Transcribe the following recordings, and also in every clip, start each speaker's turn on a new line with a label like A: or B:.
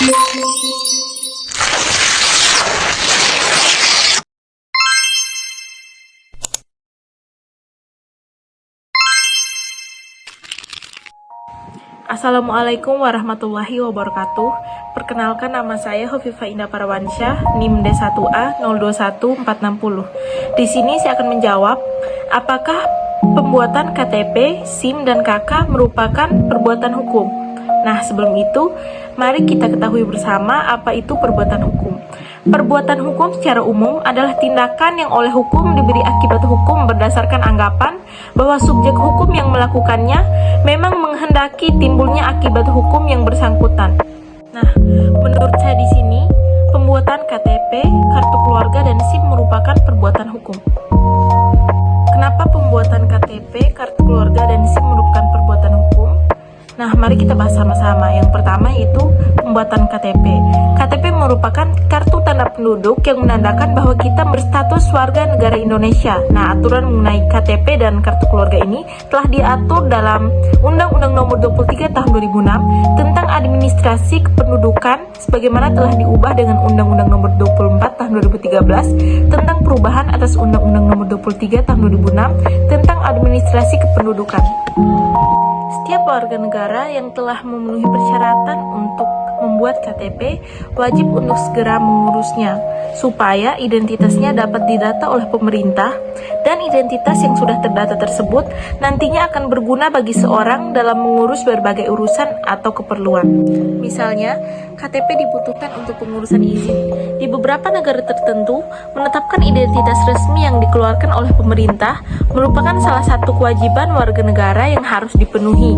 A: Assalamualaikum warahmatullahi wabarakatuh. Perkenalkan, nama saya Hovifah Indah Parawansyah, NIM D1A 021460. Di sini saya akan menjawab, apakah pembuatan KTP, SIM, dan KK merupakan perbuatan hukum? Nah, sebelum itu, mari kita ketahui bersama apa itu perbuatan hukum. Perbuatan hukum secara umum adalah tindakan yang oleh hukum diberi akibat hukum berdasarkan anggapan bahwa subjek hukum yang melakukannya memang menghendaki timbulnya akibat hukum yang bersangkutan. Nah, menurut saya di sini, pembuatan KTP, kartu keluarga, dan SIM merupakan perbuatan hukum. Kenapa pembuatan KTP, kartu keluarga, dan SIM merupakan perbuatan hukum? Nah, mari kita bahas sama-sama. Yang pertama yaitu pembuatan KTP. KTP merupakan kartu tanda penduduk yang menandakan bahwa kita berstatus warga negara Indonesia. Nah, aturan mengenai KTP dan kartu keluarga ini telah diatur dalam Undang-Undang Nomor 23 Tahun 2006 tentang Administrasi Kependudukan, sebagaimana telah diubah dengan Undang-Undang Nomor 24 Tahun 2013 tentang perubahan atas Undang-Undang Nomor 23 Tahun 2006 tentang Administrasi Kependudukan. Setiap warga negara yang telah memenuhi persyaratan untuk membuat KTP wajib untuk segera mengurusnya supaya identitasnya dapat didata oleh pemerintah, dan identitas yang sudah terdata tersebut nantinya akan berguna bagi seorang dalam mengurus berbagai urusan atau keperluan. Misalnya, KTP dibutuhkan untuk pengurusan izin. Di beberapa negara tertentu, menetapkan identitas resmi yang dikeluarkan oleh pemerintah merupakan salah satu kewajiban warga negara yang harus dipenuhi.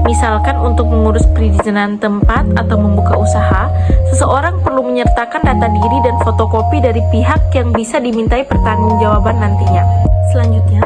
A: Misalkan untuk mengurus perizinan tempat atau membuka usaha, seseorang perlu menyertakan data diri dan fotokopi dari pihak yang bisa dimintai pertanggungjawaban nantinya. Selanjutnya,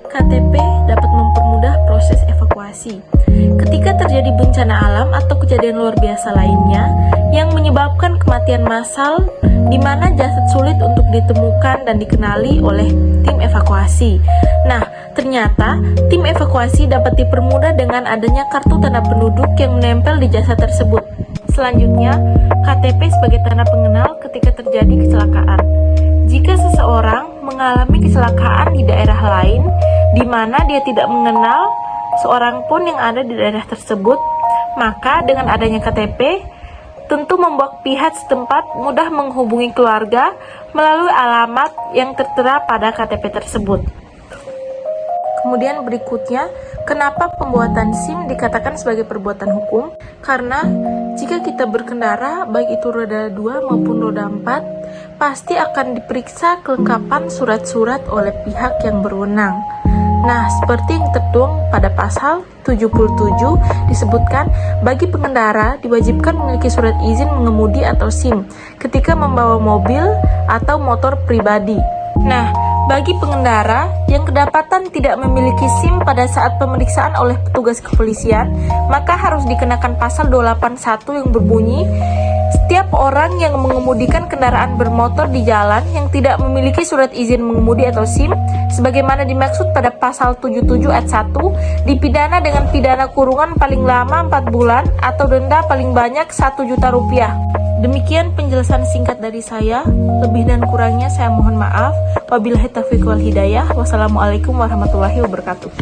A: KTP dapat mempermudah proses evakuasi. Ketika terjadi bencana alam atau kejadian luar biasa lainnya yang menyebabkan kematian massal di mana jasad sulit untuk ditemukan dan dikenali oleh tim evakuasi. Nah, ternyata tim evakuasi dapat dipermudah dengan adanya kartu tanda penduduk yang menempel di jasad tersebut. Selanjutnya, KTP sebagai tanda pengenal ketika terjadi kecelakaan. Jika seseorang mengalami kecelakaan di daerah lain di mana dia tidak mengenal seorang pun yang ada di daerah tersebut, maka dengan adanya KTP tentu membuat pihak setempat mudah menghubungi keluarga melalui alamat yang tertera pada KTP tersebut. Kemudian berikutnya, kenapa pembuatan SIM dikatakan sebagai perbuatan hukum? Karena jika kita berkendara, baik itu roda 2 maupun roda 4, pasti akan diperiksa kelengkapan surat-surat oleh pihak yang berwenang. Nah, seperti yang tertuang pada pasal 77 disebutkan, bagi pengendara diwajibkan memiliki surat izin mengemudi atau SIM ketika membawa mobil atau motor pribadi. Nah, bagi pengendara yang kedapatan tidak memiliki SIM pada saat pemeriksaan oleh petugas kepolisian, maka harus dikenakan pasal 281 yang berbunyi, setiap orang yang mengemudikan kendaraan bermotor di jalan yang tidak memiliki surat izin mengemudi atau SIM, sebagaimana dimaksud pada pasal 77 ayat 1, dipidana dengan pidana kurungan paling lama 4 bulan atau denda paling banyak 1 juta rupiah. Demikian penjelasan singkat dari saya. Lebih dan kurangnya saya mohon maaf. Wabillahi taufiq wal hidayah. Wassalamualaikum warahmatullahi wabarakatuh.